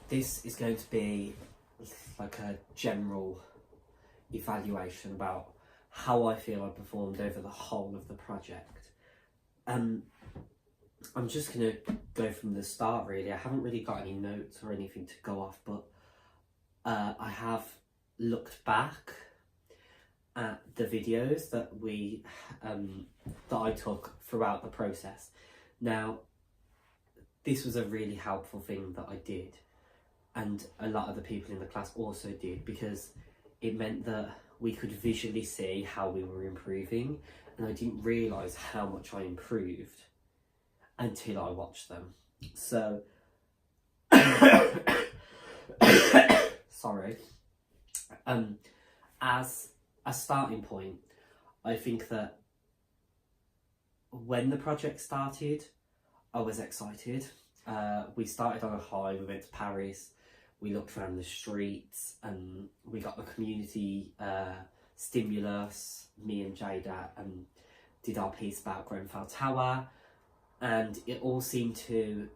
This is going to be like a general evaluation about how I feel I performed over the whole of the project. I'm just going to go from the start really. I haven't really got any notes or anything to go off, but I have looked back at the videos that that I took throughout the process. Now, this was a really helpful thing that I did, and a lot of the people in the class also did, because it meant that we could visually see how we were improving, and I didn't realise how much I improved until I watched them. So, sorry. As a starting point, I think that when the project started, I was excited. We started on a high, we went to Paris, we looked around the streets, and we got the community stimulus. Me and Jada did our piece about Grenfell Tower, and it all seemed to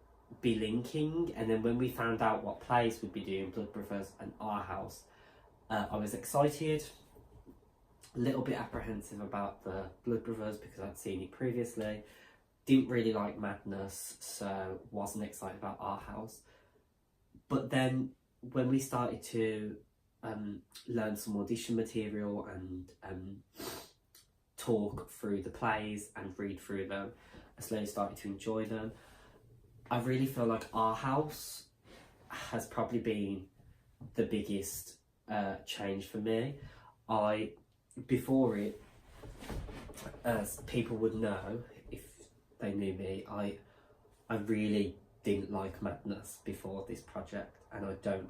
be linking. And then when we found out what plays we'd be doing, Blood Brothers and Our House, I was excited, a little bit apprehensive about the Blood Brothers because I'd seen it previously. Didn't really like Madness, so wasn't excited about Our House. But then when we started to learn some audition material and talk through the plays and read through them, I slowly started to enjoy them. I really feel like Our House has probably been the biggest change for me. Before it, as people would know if they knew me, I really didn't like Madness before this project, and I don't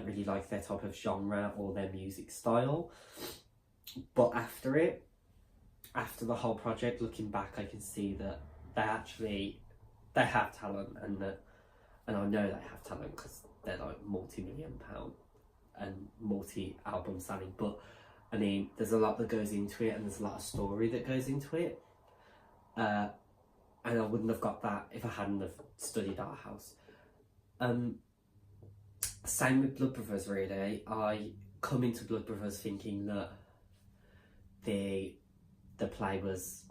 really like their type of genre or their music style. But after the whole project, looking back, I can see that they have talent, and I know they have talent because they're like multi-million-pound and multi-album selling. But I mean, there's a lot that goes into it, and there's a lot of story that goes into it, and I wouldn't have got that if I hadn't have studied Our House. Same with Blood Brothers really. I come into Blood Brothers thinking that the play was,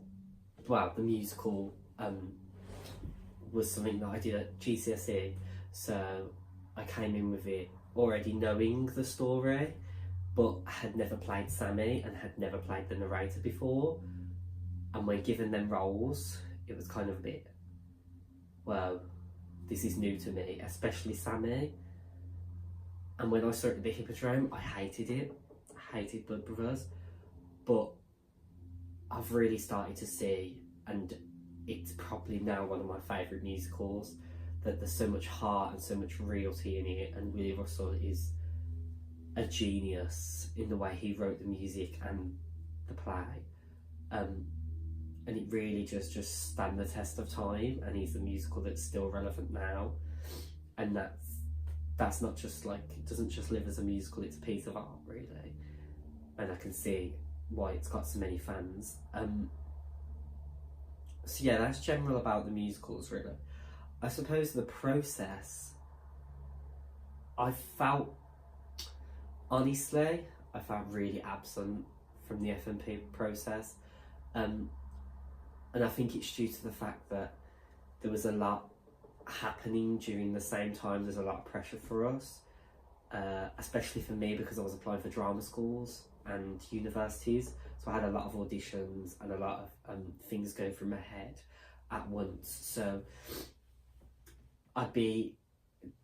well, the musical was something that I did at GCSE, so I came in with it already knowing the story, but had never played Sammy and had never played the narrator before. And when given them roles, it was kind of a bit, well, this is new to me, especially Sammy. And when I started the Hippodrome, I hated it. I hated Blood Brothers. But I've really started to see, and it's probably now one of my favourite musicals, that there's so much heart and so much reality in it, and Willie Russell is a genius in the way he wrote the music and the play. And it really just stand the test of time, and he's a musical that's still relevant now. And that's not just like, it doesn't just live as a musical, it's a piece of art really. And I can see why it's got so many fans. So yeah, that's general about the musicals really. I suppose the process, I felt really absent from the FMP process. And I think it's due to the fact that there was a lot happening during the same time. There's a lot of pressure for us, especially for me, because I was applying for drama schools and universities, so I had a lot of auditions and a lot of things going through my head at once. So I'd be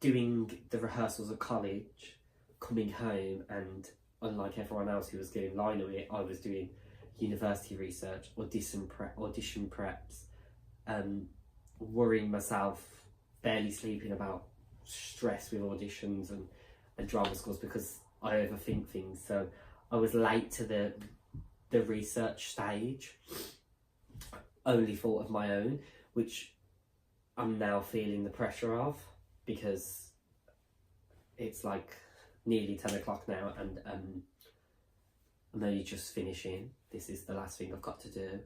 doing the rehearsals at college, coming home, and unlike everyone else who was doing line of it, I was doing university research, audition preps, worrying myself, barely sleeping about stress with auditions and drama schools because I overthink things. So I was late to the research stage, only fault of my own, which I'm now feeling the pressure of, because it's like nearly 10 o'clock now, and I'm only just finishing. This is the last thing I've got to do.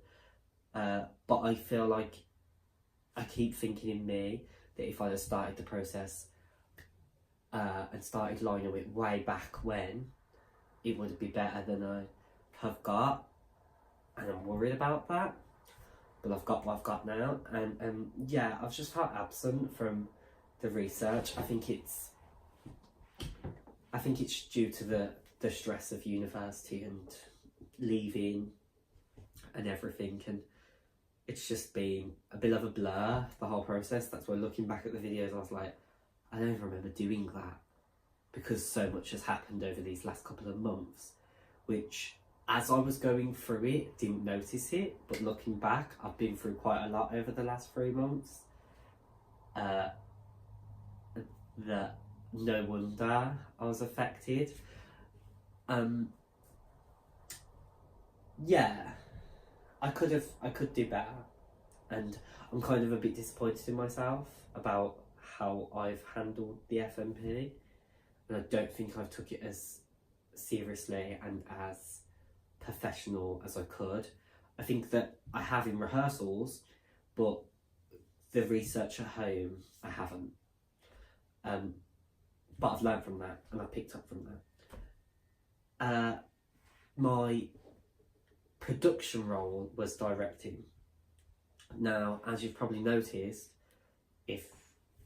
But I feel like I keep thinking in me, that if I'd have started the process and started lining it way back when, it would be better than I have got, and I'm worried about that. But I've got what I've got now, and yeah, I've just felt absent from the research. I think it's due to the stress of university and leaving and everything, and it's just been a bit of a blur, the whole process. That's why looking back at the videos, I was like, I don't even remember doing that, because so much has happened over these last couple of months, which as I was going through it, didn't notice it, but looking back, I've been through quite a lot over the last 3 months. That no wonder I was affected. Yeah, I could do better, and I'm kind of a bit disappointed in myself about how I've handled the FMP, and I don't think I've took it as seriously and as professional as I could. I think that I have in rehearsals, but the research at home I haven't. But I've learned from that, and I picked up from that. My production role was directing. Now, as you've probably noticed, if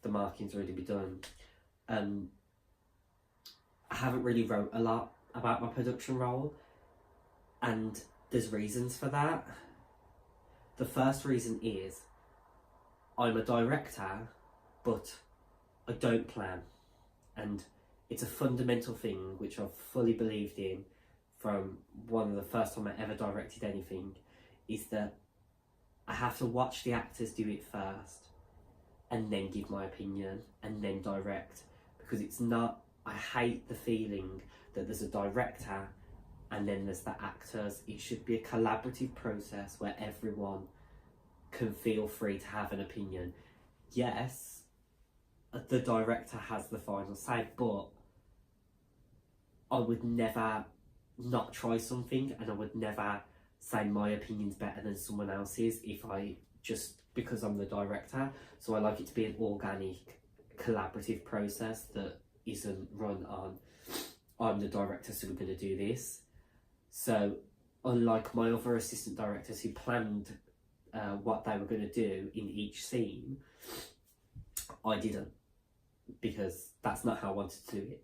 the marking's already been done, I haven't really wrote a lot about my production role, and there's reasons for that. The first reason is I'm a director, but I don't plan, and it's a fundamental thing which I've fully believed in from one of the first time I ever directed anything, is that I have to watch the actors do it first and then give my opinion and then direct, because it's not, I hate the feeling that there's a director and then there's the actors. It should be a collaborative process where everyone can feel free to have an opinion. Yes, the director has the final say, but I would never not try something, and I would never say my opinion's better than someone else's because I'm the director. So I like it to be an organic, collaborative process that isn't run on, I'm the director, so we're going to do this. So unlike my other assistant directors who planned what they were going to do in each scene, I didn't, because that's not how I wanted to do it.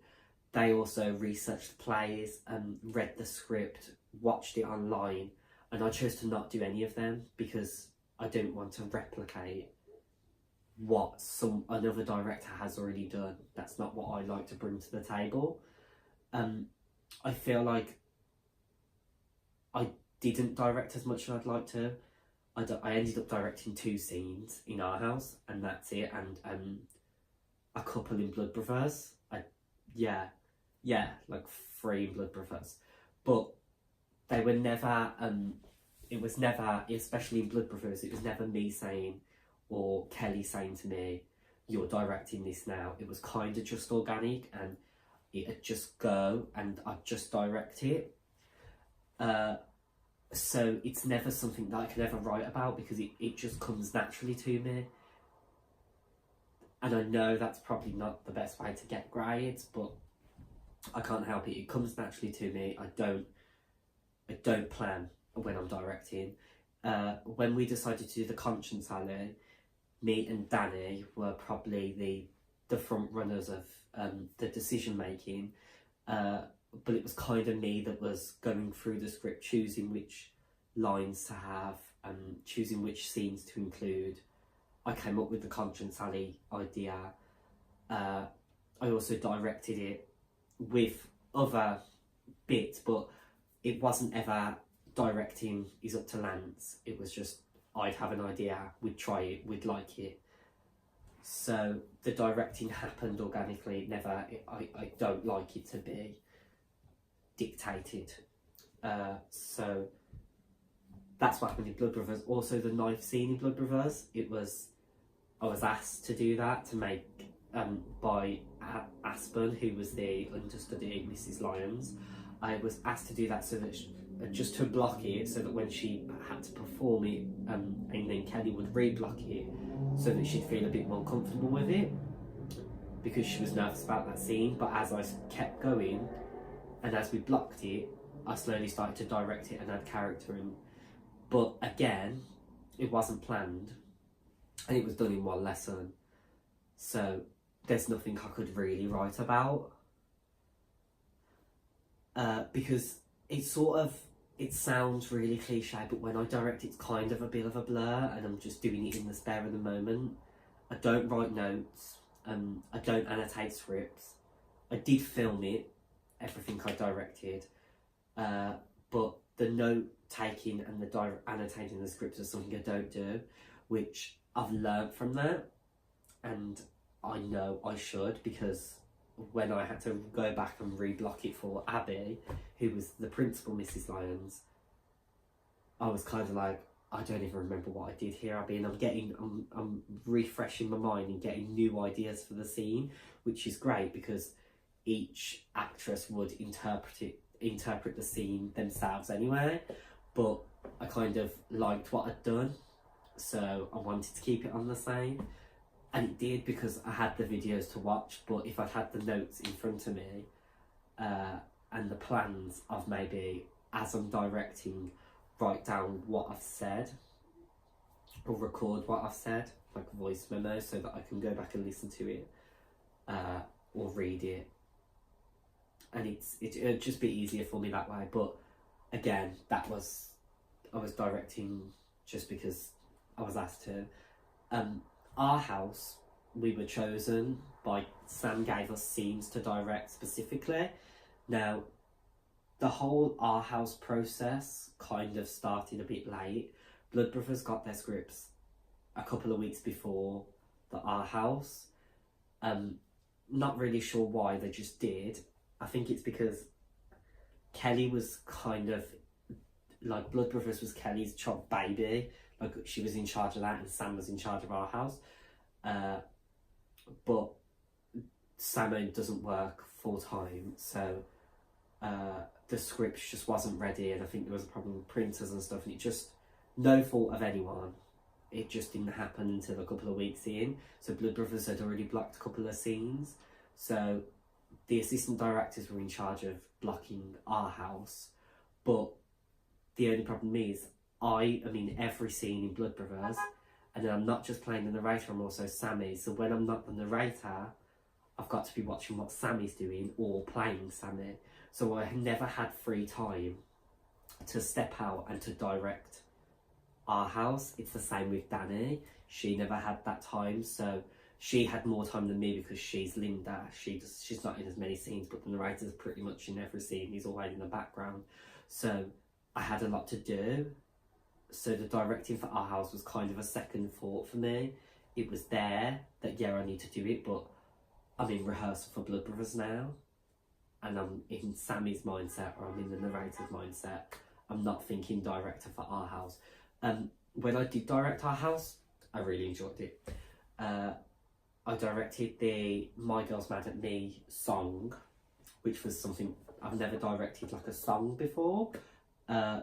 They also researched plays and read the script, watched it online, and I chose to not do any of them because I didn't want to replicate what another director has already done. That's not what I like to bring to the table. I feel like I didn't direct as much as I'd like to. I ended up directing 2 scenes in our house, and that's it, and a couple in Blood Brothers. Like 3 in Blood Brothers, but they were never, it was never, especially in Blood Brothers, it was never me saying, or Kelly saying to me, you're directing this now. It was kind of just organic, and it'd just go, and I'd just direct it. So it's never something that I can ever write about, because it just comes naturally to me. And I know that's probably not the best way to get grades, but I can't help it. It comes naturally to me. I don't plan when I'm directing. When we decided to do the Conscience Alley, me and Danny were probably the front runners of the decision making. But it was kind of me that was going through the script, choosing which lines to have and choosing which scenes to include. I came up with the Conscience Alley idea. I also directed it with other bits, but it wasn't ever directing is up to Lance. It was just, I'd have an idea, we'd try it, we'd like it. So the directing happened organically. I don't like it to be dictated. So that's what happened in Blood Brothers. Also the knife scene in Blood Brothers, I was asked to do that, to make by Aspen, who was the understudy Mrs. Lyons. I was asked to do that so that just to block it, so that when she had to perform it, and then Kelly would re-block it, so that she'd feel a bit more comfortable with it, because she was nervous about that scene. But as I kept going, and as we blocked it, I slowly started to direct it and add character in. But again, it wasn't planned, and it was done in one lesson, so there's nothing I could really write about, because it sounds really cliche, but when I direct, it's kind of a bit of a blur, and I'm just doing it in the spare of the moment. I don't write notes, I don't annotate scripts. I did film it, everything I directed, but the note taking and the annotating the scripts is something I don't do, which I've learned from that, and I know I should, because when I had to go back and re-block it for Abby, who was the principal Mrs. Lyons, I was kind of like, I don't even remember what I did here, Abby, and I'm refreshing my mind and getting new ideas for the scene, which is great, because each actress would interpret the scene themselves anyway, but I kind of liked what I'd done, so I wanted to keep it on the same. And it did, because I had the videos to watch, but if I'd had the notes in front of me, and the plans of maybe, as I'm directing, write down what I've said, or record what I've said, like a voice memo, so that I can go back and listen to it, or read it. And it'd just be easier for me that way. But again, I was directing just because I was asked to. Our house, we were chosen by, Sam gave us scenes to direct specifically. Now, the whole Our House process kind of started a bit late. Blood Brothers got their scripts a couple of weeks before the Our House. Not really sure why, they just did. I think it's because Kelly was kind of, like, Blood Brothers was Kelly's child baby. Like, she was in charge of that, and Sam was in charge of Our House. But Samo doesn't work full time, so the script just wasn't ready, and I think there was a problem with printers and stuff, and it just, no fault of anyone, it just didn't happen until a couple of weeks in. So Blood Brothers had already blocked a couple of scenes, so the assistant directors were in charge of blocking Our House. But the only problem is, I am in every scene in Blood Brothers, and then I'm not just playing the narrator, I'm also Sammy. So when I'm not the narrator, I've got to be watching what Sammy's doing or playing Sammy. So I never had free time to step out and to direct Our House. It's the same with Danny. She never had that time, so she had more time than me because she's Linda. She's not in as many scenes, but the narrator's pretty much in every scene. He's always in the background. So I had a lot to do. So the directing for Our House was kind of a second thought for me. It was there that, yeah, I need to do it, but I'm in rehearsal for Blood Brothers now, and I'm in Sammy's mindset, or I'm in the narrator's mindset. I'm not thinking director for Our House. When I did direct Our House, I really enjoyed it. I directed the My Girl's Mad at Me song, which was something I've never directed, like a song before,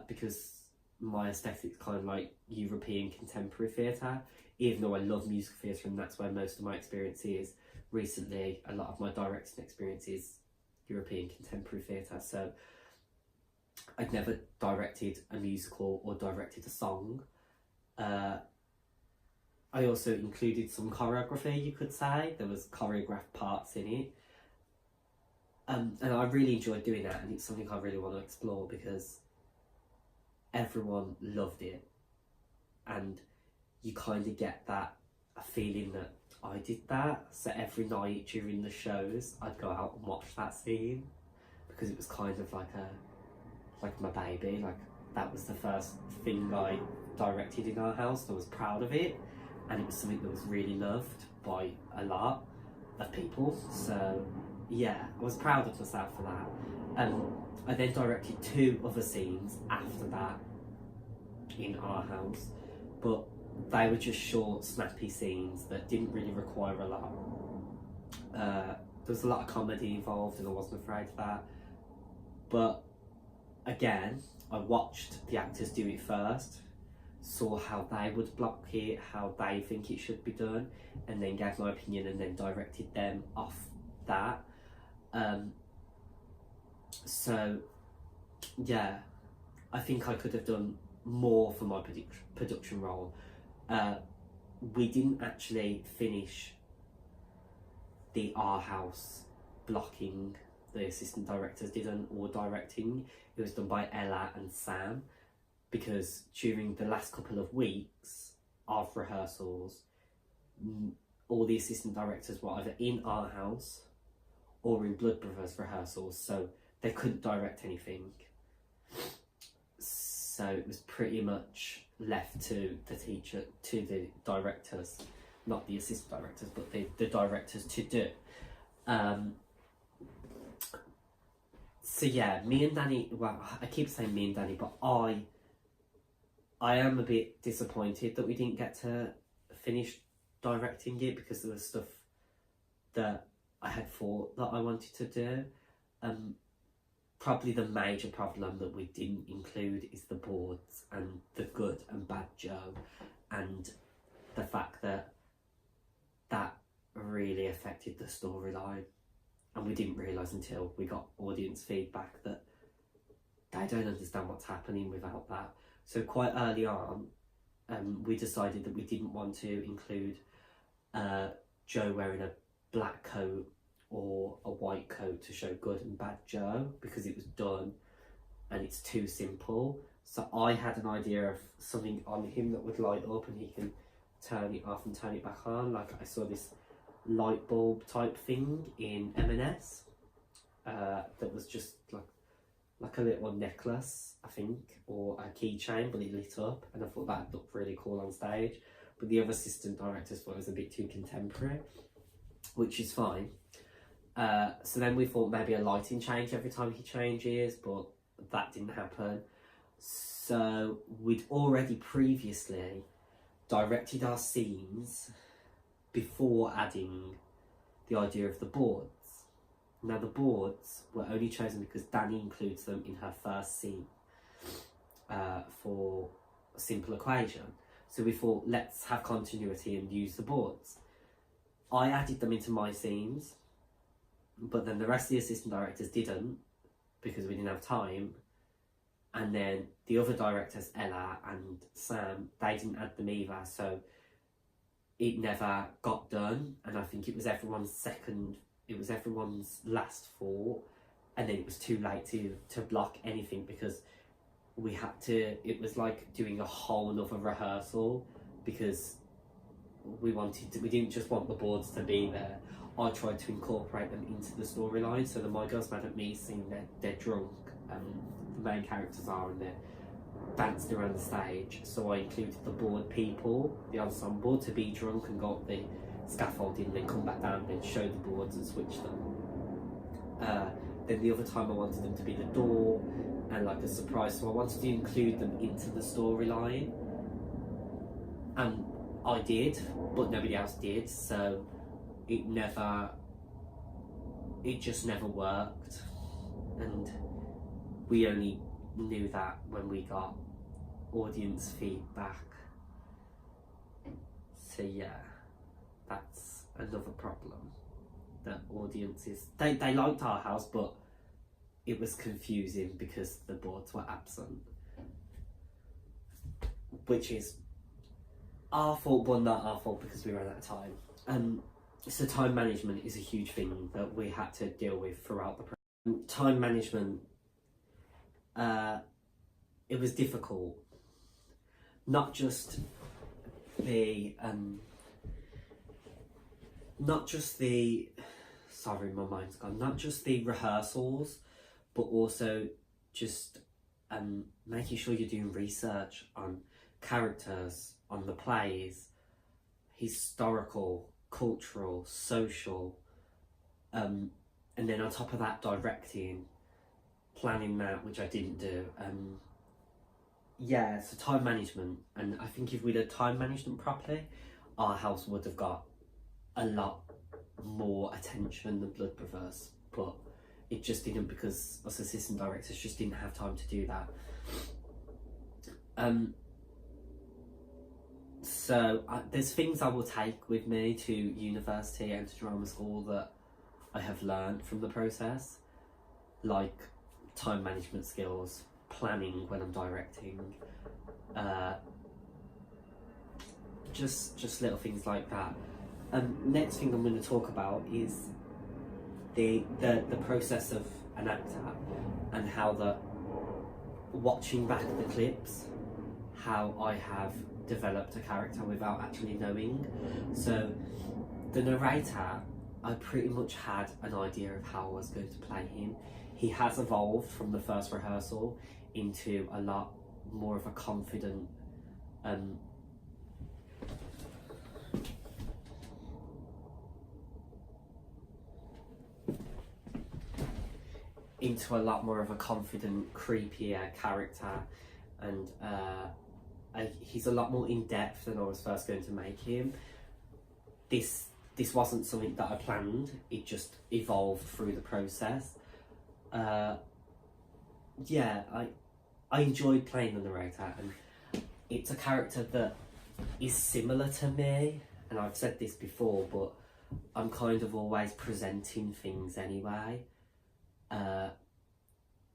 because my aesthetic's kind of like European contemporary theatre, even though I love musical theatre and that's where most of my experience is. Recently, a lot of my directing experience is European contemporary theatre, so I'd never directed a musical or directed a song. I also included some choreography, you could say. There was choreographed parts in it. And I really enjoyed doing that, and it's something I really want to explore because everyone loved it, and you kind of get that a feeling that I did that. So every night during the shows, I'd go out and watch that scene because it was kind of like my baby. Like, that was the first thing I directed in Our House. I was proud of it, and it was something that was really loved by a lot of people. So yeah, I was proud of myself for that. I then directed 2 other scenes after that in Our House, but they were just short, snappy scenes that didn't really require a lot. There was a lot of comedy involved, and I wasn't afraid of that. But again, I watched the actors do it first, saw how they would block it, how they think it should be done, and then gave my opinion and then directed them off that. So yeah, I think I could have done more for my production role. We didn't actually finish the R House blocking, the assistant directors didn't, or directing. It was done by Ella and Sam, because during the last couple of weeks of rehearsals, all the assistant directors were either in our house or in Blood Brothers rehearsals, so they couldn't direct anything. So it was pretty much left to the directors, not the assistant directors, but the directors to do. So yeah, me and Danny, well, I keep saying me and Danny, but I am a bit disappointed that we didn't get to finish directing it, because there was stuff that I had thought that I wanted to do. Probably the major problem that we didn't include is the boards and the good and bad Joe, and the fact that really affected the storyline. And we didn't realise until we got audience feedback that they don't understand what's happening without that. So quite early on, we decided that we didn't want to include Joe wearing a black coat or a white coat to show good and bad Joe, because it was done and it's too simple. So I had an idea of something on him that would light up and he can turn it off and turn it back on. Like I saw this light bulb type thing in M&S that was just like a little necklace, I think, or a keychain, but it lit up, and I thought that looked really cool on stage. But the other assistant directors thought it was a bit too contemporary, which is fine. So then we thought maybe a lighting change every time he changes, but that didn't happen. So we'd already previously directed our scenes before adding the idea of the boards. Now the boards were only chosen because Danny includes them in her first scene for a simple equation. So we thought, let's have continuity and use the boards. I added them into my scenes, but then the rest of the assistant directors didn't, because we didn't have time. And then the other directors, Ella and Sam, they didn't add them either, so it never got done. And I think it was everyone's last thought, and then it was too late to block anything, because we had to, it was like doing a whole other rehearsal, because we didn't just want the boards to be there. I tried to incorporate them into the storyline, so the My Girls Mad at Me scene, they're drunk, the main characters are, and they're dancing around the stage, so I included the board people, the ensemble, to be drunk and go up the scaffolding, then come back down, then show the boards and switch them. Then the other time I wanted them to be the door and like a surprise, so I wanted to include them into the storyline, and I did, but nobody else did, so it just never worked, and we only knew that when we got audience feedback. So yeah, that's another problem, that audiences, they liked our house, but it was confusing because the boards were absent, which is our fault, but not our fault because we ran out of time. So time management is a huge thing that we had to deal with throughout the program. Time management, it was difficult. Not just the sorry, my mind's gone. Not just the rehearsals, but also just making sure you're doing research on characters, on the plays, historical, cultural, social, and then on top of that, directing, planning that, which I didn't do. Yeah, so time management, and I think if we'd had time management properly, our house would have got a lot more attention than Blood Brothers, but it just didn't, because us assistant directors just didn't have time to do that. So there's things I will take with me to university and to drama school that I have learned from the process, like time management skills, planning when I'm directing, just little things like that. Next thing I'm going to talk about is the process of an actor, and how watching back the clips, how I have developed a character without actually knowing. So the narrator, I pretty much had an idea of how I was going to play him. He has evolved from the first rehearsal into a lot more of a confident, creepier character, and he's a lot more in depth than I was first going to make him. This wasn't something that I planned, it just evolved through the process. Yeah, I enjoyed playing the narrator, and it's a character that is similar to me, and I've said this before, but I'm kind of always presenting things anyway.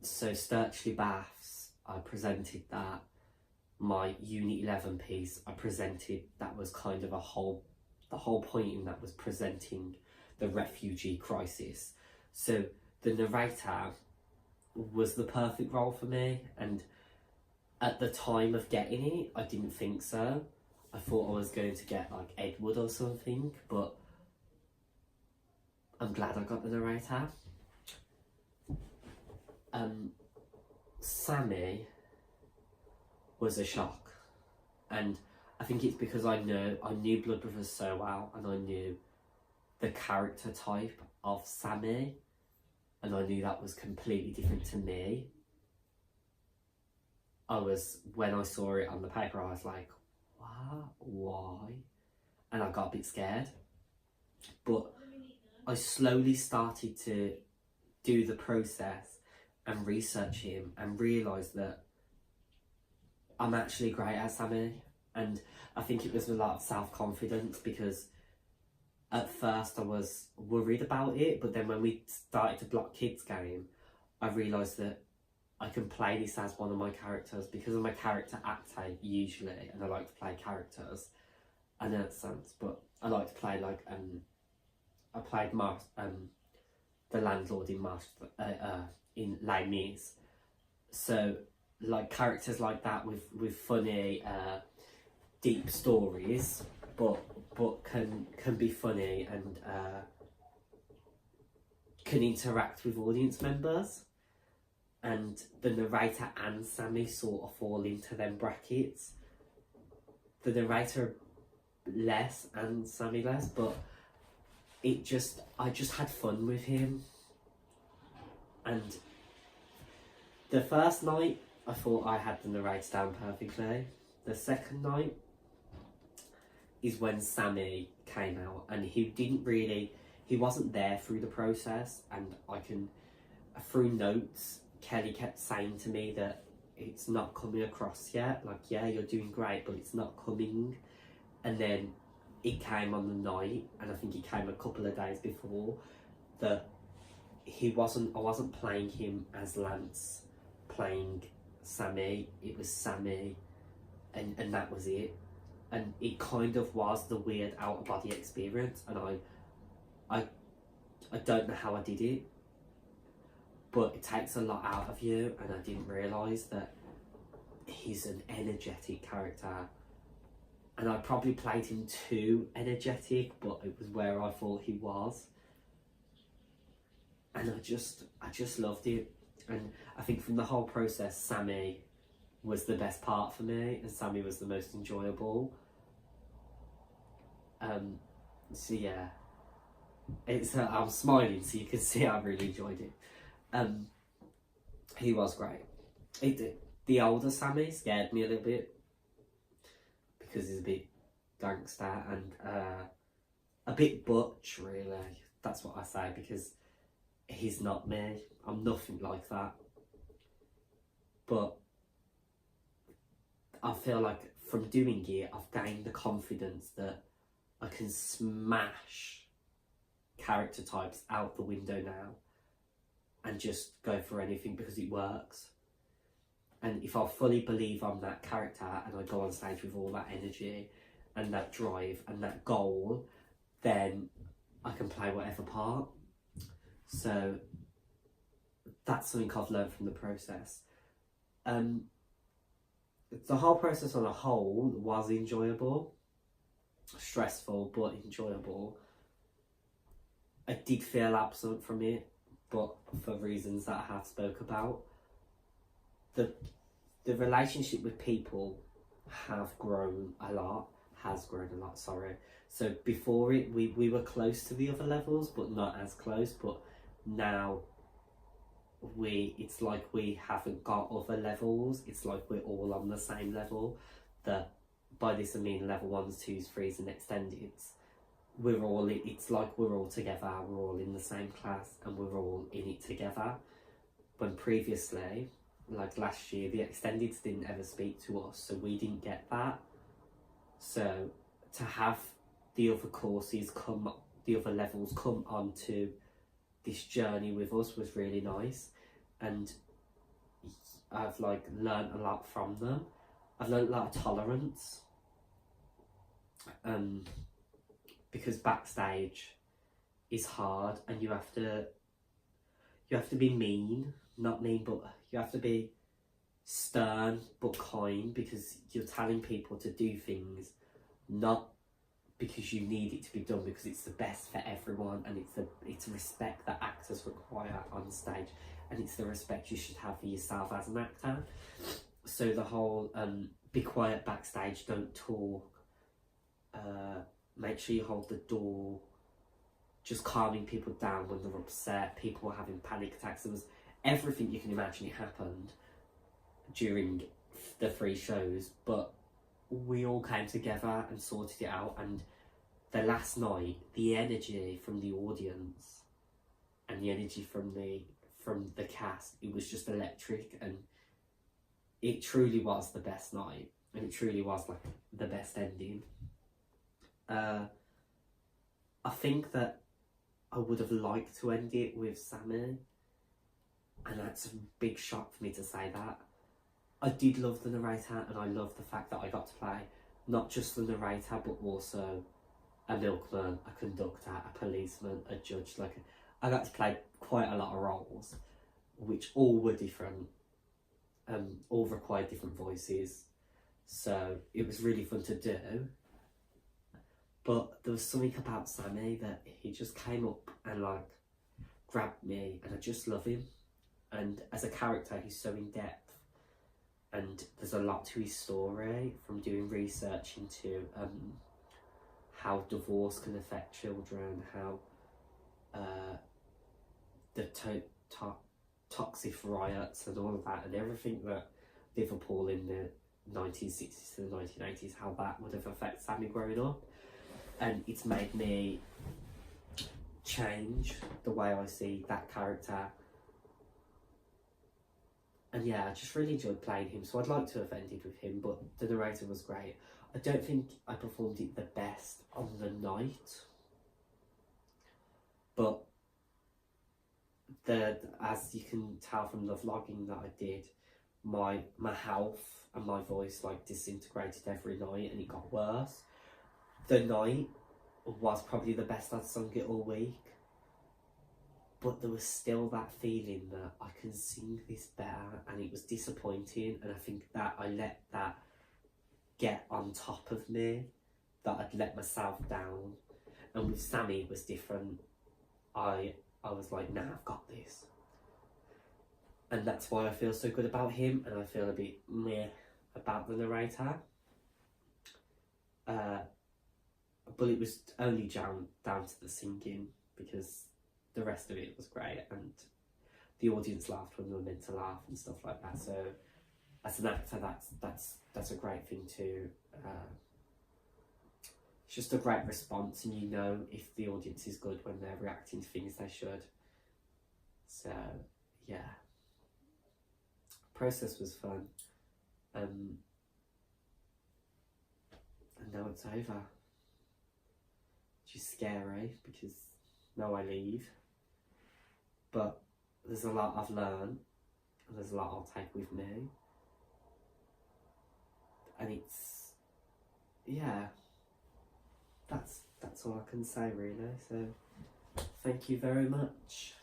So Sturchley Baths, I presented that. My Unit 11 piece, I presented, that was kind of the whole point in that was presenting the refugee crisis. So the narrator was the perfect role for me, and at the time of getting it, I didn't think so. I thought I was going to get like Edward or something, but I'm glad I got the narrator. Sammy was a shock, and I think it's because I knew Blood Brothers so well, and I knew the character type of Sammy, and I knew that was completely different to me. When I saw it on the paper, I was like, what? Why? And I got a bit scared, but I slowly started to do the process and research him and realise that I'm actually great at Sammy. And I think it was a lot of self-confidence, because at first I was worried about it, but then when we started to block kids game, I realised that I can play this as one of my characters, because I'm a character actor usually, and I like to play characters. I know it sounds, but I like to play like I played the landlord in Les Mis. So like characters like that with funny deep stories, but can be funny and can interact with audience members. And the narrator and Sammy sort of fall into them brackets. The narrator less and Sammy less, but I just had fun with him. And the first night I thought I had the narrator down perfectly. The second night is when Sammy came out, and he wasn't there through the process, and through notes, Kelly kept saying to me that it's not coming across yet, like, yeah, you're doing great, but it's not coming. And then it came on the night, and I think it came a couple of days before, that I wasn't playing him as Lance playing Sammy, it was Sammy, and that was it. And it kind of was the weird out-of-body experience, and I don't know how I did it, but it takes a lot out of you, and I didn't realise that he's an energetic character, and I probably played him too energetic, but it was where I thought he was, and I just loved it. And I think from the whole process, Sammy was the best part for me, and Sammy was the most enjoyable. So yeah, I'm smiling so you can see I really enjoyed it. He was great. The older Sammy scared me a little bit, because he's a bit gangster and a bit butch, really. That's what I say, because he's not me. I'm nothing like that. But I feel like from doing it, I've gained the confidence that I can smash character types out the window now and just go for anything because it works. And if I fully believe I'm that character and I go on stage with all that energy and that drive and that goal, then I can play whatever part. So that's something I've learned from the process. The whole process on a whole was enjoyable, stressful but enjoyable. I did feel absent from it, but for reasons that I have spoke about. The relationship with people has grown a lot, sorry. So before it, we were close to the other levels, but not as close. But now it's like we haven't got other levels. It's like we're all on the same level. That by this I mean level 1s, 2s, 3s and extendeds. It's like we're all together, we're all in the same class and we're all in it together. When previously, like last year, the extendeds didn't ever speak to us, so we didn't get that. So to have the other the other levels come onto this journey with us was really nice, and I've like learned a lot from them. I've learned a lot of tolerance, because backstage is hard and you have to be mean, not mean, but you have to be stern but kind, because you're telling people to do things not because you need it to be done, because it's the best for everyone, and it's respect that actors require on stage, and it's the respect you should have for yourself as an actor. So the whole be quiet backstage, don't talk, make sure you hold the door, just calming people down when they're upset, people were having panic attacks. There was everything you can imagine it happened during the 3 shows, but we all came together and sorted it out. And the last night, the energy from the audience and the energy from the cast, it was just electric, and it truly was the best night, and it truly was like the best ending. I think that I would have liked to end it with Sammy, and that's a big shock for me to say that. I did love the narrator, and I love the fact that I got to play not just the narrator but also a milkman, a conductor, a policeman, a judge. Like, I got to play quite a lot of roles, which all were different, all required different voices, so it was really fun to do. But there was something about Sammy that he just came up and like grabbed me, and I just love him. And as a character, he's so in depth, and there's a lot to his story from doing research into how divorce can affect children, how the toxic riots and all of that, and everything that Liverpool in the 1960s to the 1980s, how that would have affected Sammy growing up. And it's made me change the way I see that character. And yeah, I just really enjoyed playing him, so I'd like to have ended with him, but the narrator was great. I don't think I performed it the best on the night, but as you can tell from the vlogging that I did, my health and my voice like disintegrated every night, and it got worse. The night was probably the best I'd sung it all week, but there was still that feeling that I can sing this better, and it was disappointing. And I think that I let that get on top of me, that I'd let myself down. And with Sammy it was different. I was like, nah, I've got this, and that's why I feel so good about him, and I feel a bit meh about the narrator. But it was only down to the singing, because the rest of it was great, and the audience laughed when they were meant to laugh and stuff like that. So as an actor, that's a great thing to. It's just a great response, and you know if the audience is good when they're reacting to things they should. So yeah, process was fun, and now it's over, which is scary because now I leave, but there's a lot I've learned and there's a lot I'll take with me, and it's, yeah, that's all I can say really. So thank you very much.